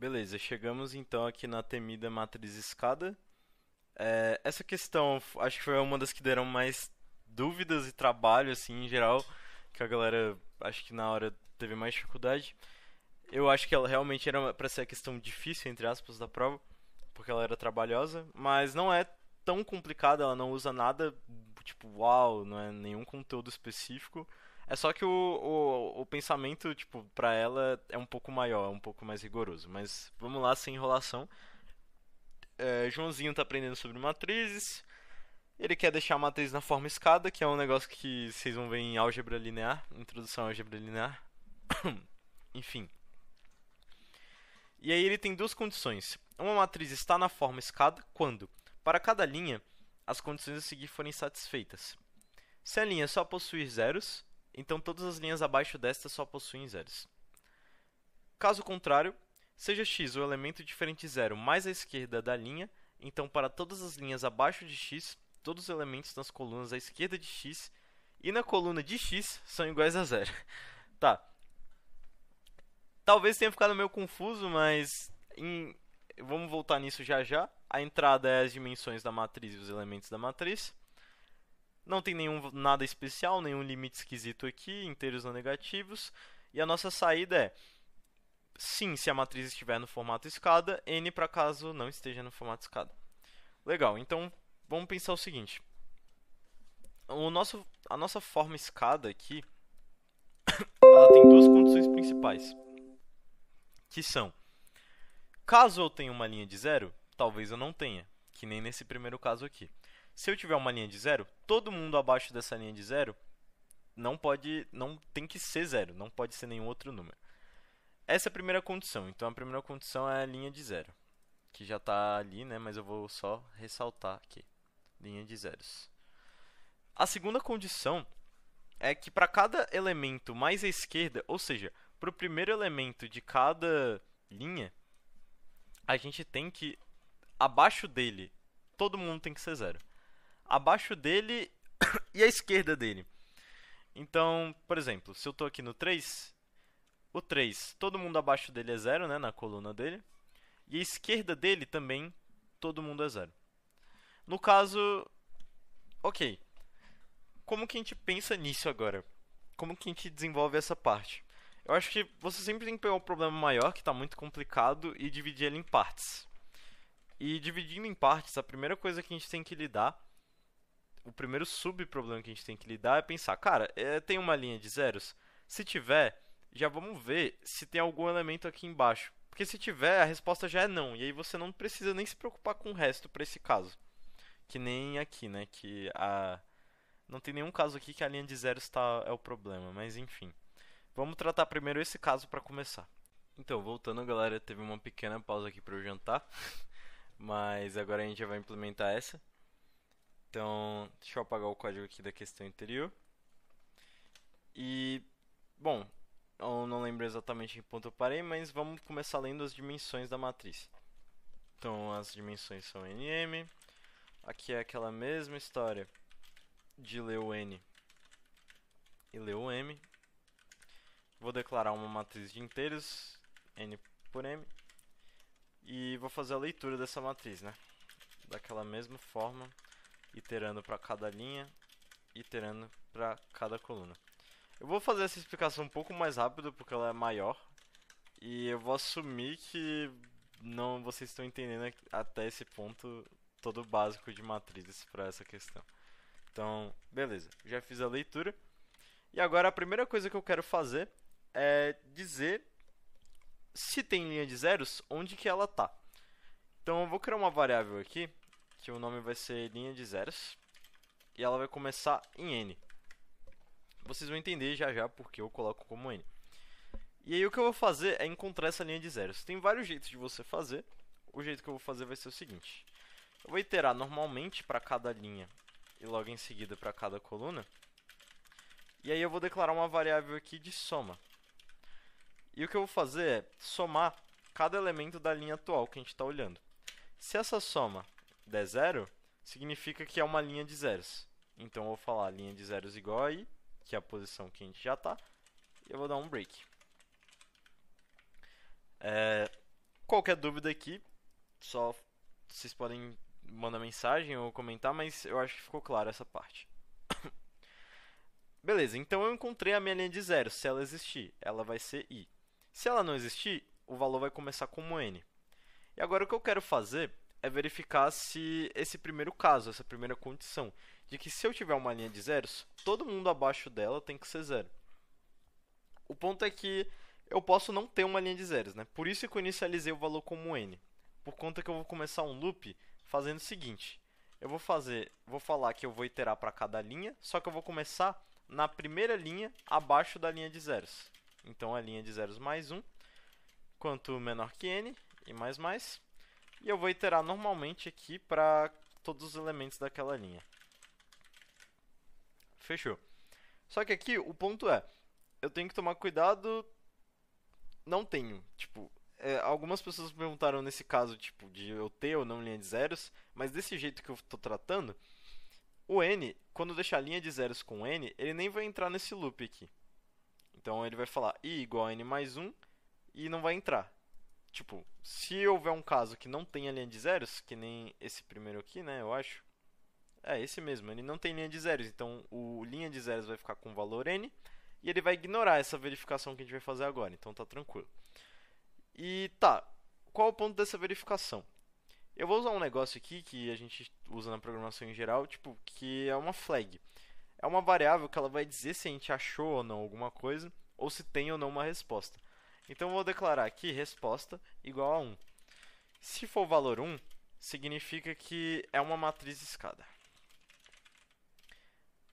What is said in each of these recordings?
Beleza, chegamos então aqui na temida matriz escada. Essa questão, acho que foi uma das que deram mais dúvidas e trabalho, assim, em geral, que a galera, acho que na hora teve mais dificuldade. Eu acho que ela realmente era pra ser a questão difícil, entre aspas, da prova, porque ela era trabalhosa, mas não é tão complicada, ela não usa nada, tipo, uau, não é nenhum conteúdo específico. É só que o pensamento, tipo, pra ela é um pouco maior, é um pouco mais rigoroso. Mas vamos lá, sem enrolação. Joãozinho tá aprendendo sobre matrizes. Ele quer deixar a matriz na forma escada, que é um negócio que vocês vão ver em álgebra linear, introdução à álgebra linear. Enfim. E aí ele tem duas condições. Uma matriz está na forma escada quando, para cada linha, as condições a seguir forem satisfeitas. Se a linha só possuir zeros, então todas as linhas abaixo desta só possuem zeros. Caso contrário, seja x o elemento diferente de zero mais à esquerda da linha, então para todas as linhas abaixo de x, todos os elementos nas colunas à esquerda de x e na coluna de x são iguais a zero. Tá. Talvez tenha ficado meio confuso, mas vamos voltar nisso já já. A entrada é as dimensões da matriz e os elementos da matriz. Não tem nada especial, nenhum limite esquisito aqui, inteiros não negativos. E a nossa saída é sim se a matriz estiver no formato escada, n para caso não esteja no formato escada. Legal, então vamos pensar o seguinte. A nossa forma escada aqui, ela tem duas condições principais, que são, caso eu tenha uma linha de zero, talvez eu não tenha, que nem nesse primeiro caso aqui. Se eu tiver uma linha de zero, todo mundo abaixo dessa linha de zero não tem que ser zero, não pode ser nenhum outro número. Essa é a primeira condição, então a primeira condição é a linha de zero, que já está ali, né, mas eu vou só ressaltar aqui, linha de zeros. A segunda condição é que para cada elemento mais à esquerda, ou seja, para o primeiro elemento de cada linha, a gente tem que, abaixo dele, todo mundo tem que ser zero. Abaixo dele e à esquerda dele. Então, por exemplo, se eu estou aqui no 3, o 3, todo mundo abaixo dele é zero, né, na coluna dele. E à esquerda dele também, todo mundo é zero. No caso, ok. Como que a gente pensa nisso agora? Como que a gente desenvolve essa parte? Eu acho que você sempre tem que pegar um problema maior, que está muito complicado, e dividir ele em partes. E dividindo em partes, a primeira coisa que a gente tem que lidar, o primeiro subproblema que a gente tem que lidar é pensar, cara, tem uma linha de zeros? Se tiver, já vamos ver se tem algum elemento aqui embaixo. Porque se tiver, a resposta já é não. E aí você não precisa nem se preocupar com o resto para esse caso. Que nem aqui, né? Não tem nenhum caso aqui que a linha de zeros é o problema, mas enfim. Vamos tratar primeiro esse caso para começar. Então, voltando, galera, teve uma pequena pausa aqui para eu jantar, mas agora a gente já vai implementar essa. Então, deixa eu apagar o código aqui da questão anterior. E, bom, eu não lembro exatamente em que ponto eu parei, mas vamos começar lendo as dimensões da matriz. Então, as dimensões são nm. Aqui é aquela mesma história de ler o n e ler o m. Vou declarar uma matriz de inteiros, n por m, e vou fazer a leitura dessa matriz, né? Daquela mesma forma, iterando para cada linha, iterando para cada coluna. Eu vou fazer essa explicação um pouco mais rápido, porque ela é maior, e eu vou assumir que não vocês estão entendendo até esse ponto todo o básico de matrizes para essa questão. Então, beleza, já fiz a leitura. E agora a primeira coisa que eu quero fazer é dizer se tem linha de zeros, onde que ela está. Então eu vou criar uma variável aqui, que o nome vai ser linha de zeros, e ela vai começar em n. Vocês vão entender já já porque eu coloco como n. E aí o que eu vou fazer é encontrar essa linha de zeros. Tem vários jeitos de você fazer. O jeito que eu vou fazer vai ser o seguinte. Eu vou iterar normalmente para cada linha e logo em seguida para cada coluna. E aí eu vou declarar uma variável aqui de soma. E o que eu vou fazer é somar cada elemento da linha atual que a gente está olhando. Se essa soma der zero, significa que é uma linha de zeros. Então eu vou falar linha de zeros igual a i, que é a posição que a gente já está, e eu vou dar um break. Qualquer dúvida aqui, só vocês podem mandar mensagem ou comentar, mas eu acho que ficou claro essa parte. Beleza, então eu encontrei a minha linha de zero. Se ela existir, ela vai ser i. Se ela não existir, o valor vai começar como n. E agora o que eu quero fazer é verificar se esse primeiro caso, essa primeira condição, de que se eu tiver uma linha de zeros, todo mundo abaixo dela tem que ser zero. O ponto é que eu posso não ter uma linha de zeros, né? Por isso que eu inicializei o valor como n. Por conta que eu vou começar um loop fazendo o seguinte. Eu vou falar que eu vou iterar para cada linha, só que eu vou começar na primeira linha abaixo da linha de zeros. Então, a linha de zeros mais 1, quanto menor que n, e mais. E eu vou iterar normalmente aqui para todos os elementos daquela linha. Fechou. Só que aqui o ponto é, eu tenho que tomar cuidado. Não tenho. Tipo, algumas pessoas me perguntaram nesse caso, tipo, de eu ter ou não linha de zeros, mas desse jeito que eu estou tratando, o n, quando eu deixar a linha de zeros com n, ele nem vai entrar nesse loop aqui. Então ele vai falar i igual a n mais 1 e não vai entrar. Tipo, se houver um caso que não tenha linha de zeros, que nem esse primeiro aqui, né, eu acho. É, esse mesmo, ele não tem linha de zeros, então o linha de zeros vai ficar com o valor n e ele vai ignorar essa verificação que a gente vai fazer agora, então tá tranquilo. E tá, qual é o ponto dessa verificação? Eu vou usar um negócio aqui que a gente usa na programação em geral, tipo, que é uma flag. É uma variável que ela vai dizer se a gente achou ou não alguma coisa, ou se tem ou não uma resposta. Então eu vou declarar aqui resposta igual a 1. Se for o valor 1, significa que é uma matriz escada.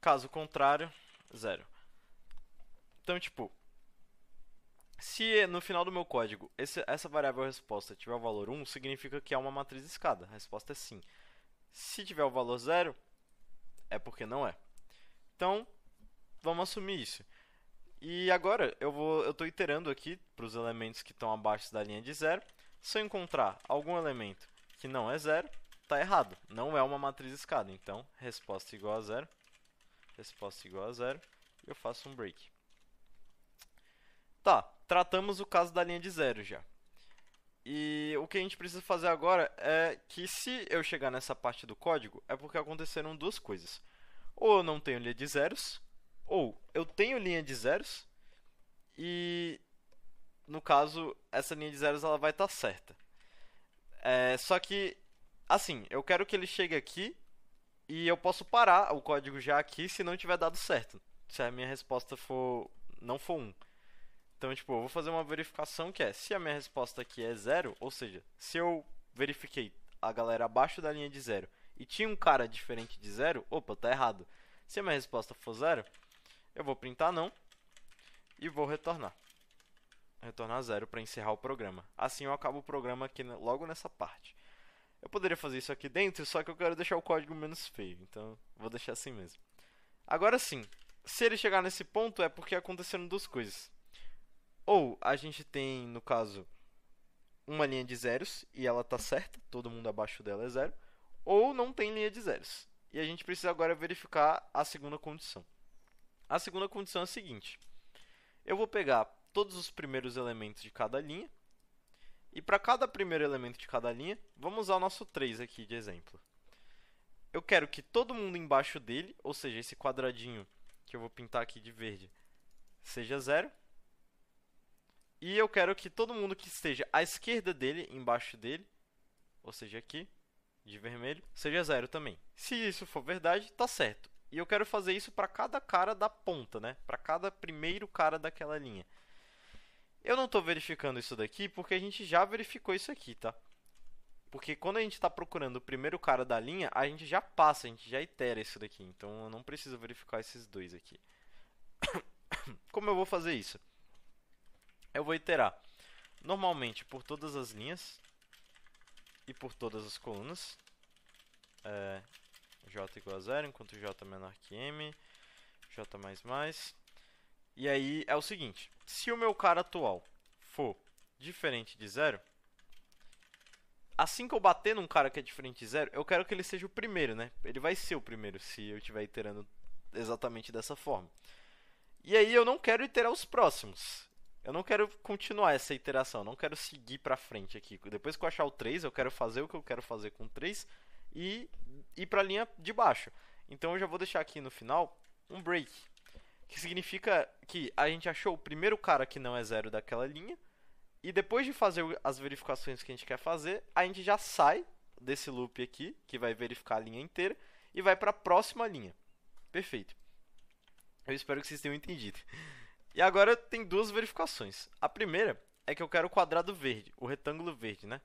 Caso contrário, 0. Então, tipo, se no final do meu código essa variável resposta tiver o valor 1, significa que é uma matriz escada. A resposta é sim. Se tiver o valor 0, é porque não é. Então, vamos assumir isso. E agora eu estou iterando aqui para os elementos que estão abaixo da linha de 0. Se eu encontrar algum elemento que não é 0, está errado. Não é uma matriz escada. Então, resposta igual a 0. Resposta igual a 0. E eu faço um break. Tá, tratamos o caso da linha de 0 já. E o que a gente precisa fazer agora é que se eu chegar nessa parte do código, é porque aconteceram duas coisas. Ou eu não tenho linha de zeros, ou eu tenho linha de zeros e, no caso, essa linha de zeros ela vai estar certa. Só que, assim, eu quero que ele chegue aqui e eu posso parar o código já aqui se não tiver dado certo. Se a minha resposta não for 1. Então, tipo, eu vou fazer uma verificação que se a minha resposta aqui é 0, ou seja, se eu verifiquei a galera abaixo da linha de 0 e tinha um cara diferente de 0, opa, tá errado. Se a minha resposta for 0, eu vou printar não e vou retornar. Retornar 0 para encerrar o programa. Assim eu acabo o programa aqui logo nessa parte. Eu poderia fazer isso aqui dentro, só que eu quero deixar o código menos feio, então vou deixar assim mesmo. Agora sim, se ele chegar nesse ponto é porque aconteceram duas coisas. Ou a gente tem, no caso, uma linha de zeros e ela está certa, todo mundo abaixo dela é 0, ou não tem linha de zeros. E a gente precisa agora verificar a segunda condição. A segunda condição é a seguinte. Eu vou pegar todos os primeiros elementos de cada linha, e para cada primeiro elemento de cada linha, vamos usar o nosso 3 aqui de exemplo. Eu quero que todo mundo embaixo dele, ou seja, esse quadradinho que eu vou pintar aqui de verde, seja 0. E eu quero que todo mundo que esteja à esquerda dele, embaixo dele, ou seja, aqui, de vermelho, seja 0 também. Se isso for verdade, tá certo. E eu quero fazer isso para cada cara da ponta, né? Para cada primeiro cara daquela linha. Eu não estou verificando isso daqui porque a gente já verificou isso aqui, tá? Porque quando a gente está procurando o primeiro cara da linha, a gente já passa, a gente já itera isso daqui. Então eu não preciso verificar esses dois aqui. Como eu vou fazer isso? Eu vou iterar normalmente por todas as linhas e por todas as colunas. J igual a 0, enquanto J é menor que M, J mais mais. E aí é o seguinte, se o meu cara atual for diferente de 0, assim que eu bater num cara que é diferente de 0, eu quero que ele seja o primeiro, né? Ele vai ser o primeiro se eu estiver iterando exatamente dessa forma. E aí eu não quero iterar os próximos. Eu não quero continuar essa iteração, não quero seguir pra frente aqui. Depois que eu achar o 3, eu quero fazer o que eu quero fazer com o 3 e ir pra linha de baixo. Então eu já vou deixar aqui no final um break, que significa que a gente achou o primeiro cara que não é zero daquela linha, e depois de fazer as verificações que a gente quer fazer, a gente já sai desse loop aqui, que vai verificar a linha inteira, e vai para a próxima linha. Perfeito. Eu espero que vocês tenham entendido. E agora tem duas verificações. A primeira é que eu quero o quadrado verde, o retângulo verde, né?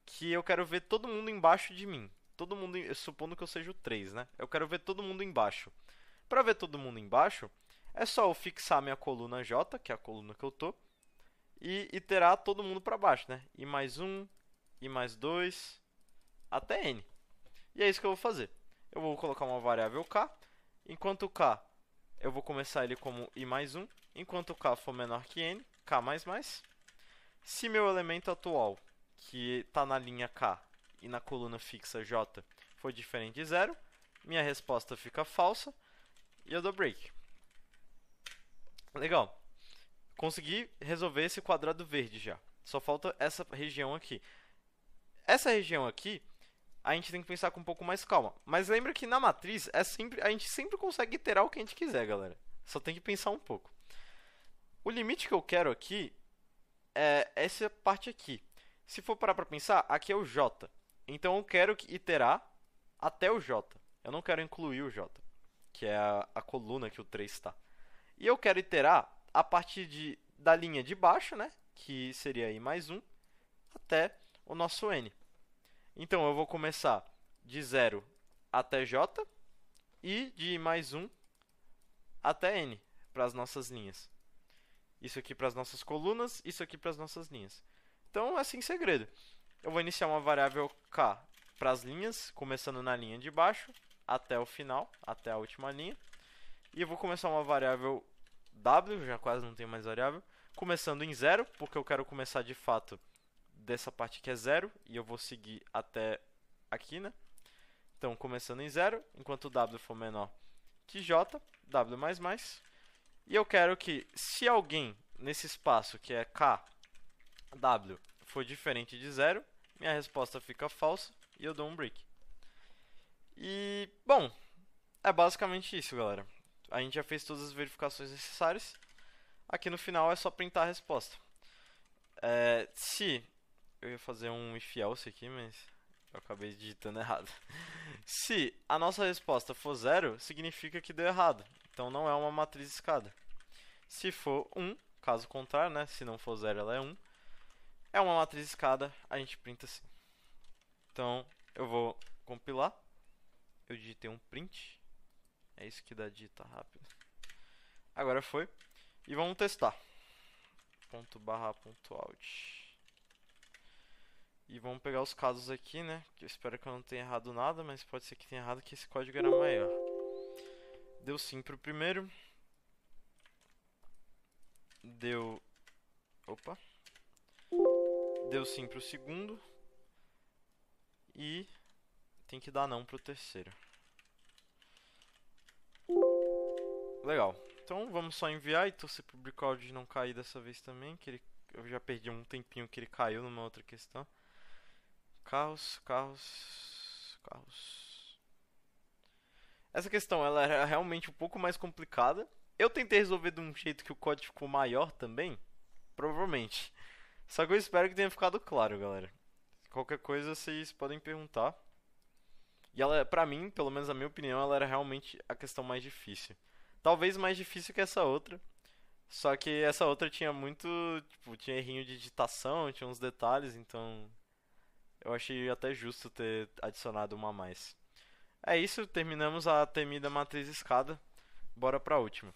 Que eu quero ver todo mundo embaixo de mim. Todo mundo, supondo que eu seja o 3, né? Eu quero ver todo mundo embaixo. Para ver todo mundo embaixo, é só eu fixar minha coluna J, que é a coluna que eu tô, e iterar todo mundo para baixo, né? I mais 1, I mais 2, até N. E é isso que eu vou fazer. Eu vou colocar uma variável K. Enquanto K, eu vou começar ele como I mais 1. Enquanto K for menor que N, K mais mais. Se meu elemento atual, que está na linha K e na coluna fixa J, for diferente de 0, minha resposta fica falsa e eu dou break. Legal. Consegui resolver esse quadrado verde já. Só falta essa região aqui. Essa região aqui, a gente tem que pensar com um pouco mais calma. Mas lembra que na matriz, a gente sempre consegue iterar o que a gente quiser, galera. Só tem que pensar um pouco. O limite que eu quero aqui é essa parte aqui. Se for parar para pensar, aqui é o J. Então eu quero iterar até o J. Eu não quero incluir o J, que é a coluna que o 3 está. E eu quero iterar a partir da linha de baixo, né? Que seria I mais 1, até o nosso N. Então eu vou começar de 0 até J e de I mais 1 até N para as nossas linhas. Isso aqui para as nossas colunas, isso aqui para as nossas linhas. Então é sem segredo. Eu vou iniciar uma variável K para as linhas, começando na linha de baixo até o final, até a última linha. E eu vou começar uma variável W, já quase não tenho mais variável, começando em 0, porque eu quero começar de fato dessa parte que é 0, e eu vou seguir até aqui, né? Então, começando em 0, enquanto W for menor que J, W mais mais. E eu quero que, se alguém nesse espaço que é K, W, for diferente de 0, minha resposta fica falsa e eu dou um break. E, bom, é basicamente isso, galera. A gente já fez todas as verificações necessárias. Aqui no final é só printar a resposta. Se eu ia fazer um if else aqui, mas eu acabei digitando errado. Se a nossa resposta for 0, significa que deu errado. Então não é uma matriz escada. Se for 1, caso contrário, né? Se não for 0, ela é 1. É uma matriz escada, a gente printa assim. Então eu vou compilar. Eu digitei um print. É isso que dá digitar rápido. Agora foi. E vamos testar. ./.out. E vamos pegar os casos aqui, né? Que eu espero que eu não tenha errado nada, mas pode ser que tenha errado, que esse código era maior. Deu sim pro primeiro. Deu... Opa. Deu sim pro segundo. E tem que dar não pro terceiro. Legal. Então vamos só enviar e torcer pro Bricode não cair dessa vez também, que eu já perdi um tempinho que ele caiu numa outra questão. Carros. Essa questão ela era realmente um pouco mais complicada. Eu tentei resolver de um jeito que o código ficou maior também, provavelmente. Só que eu espero que tenha ficado claro, galera. Qualquer coisa vocês podem perguntar. E ela, pra mim, pelo menos na minha opinião, ela era realmente a questão mais difícil. Talvez mais difícil que essa outra. Só que essa outra tinha muito. Tipo, tinha errinho de digitação, tinha uns detalhes, então. Eu achei até justo ter adicionado uma a mais. É isso, terminamos a temida matriz escada. Bora pra última.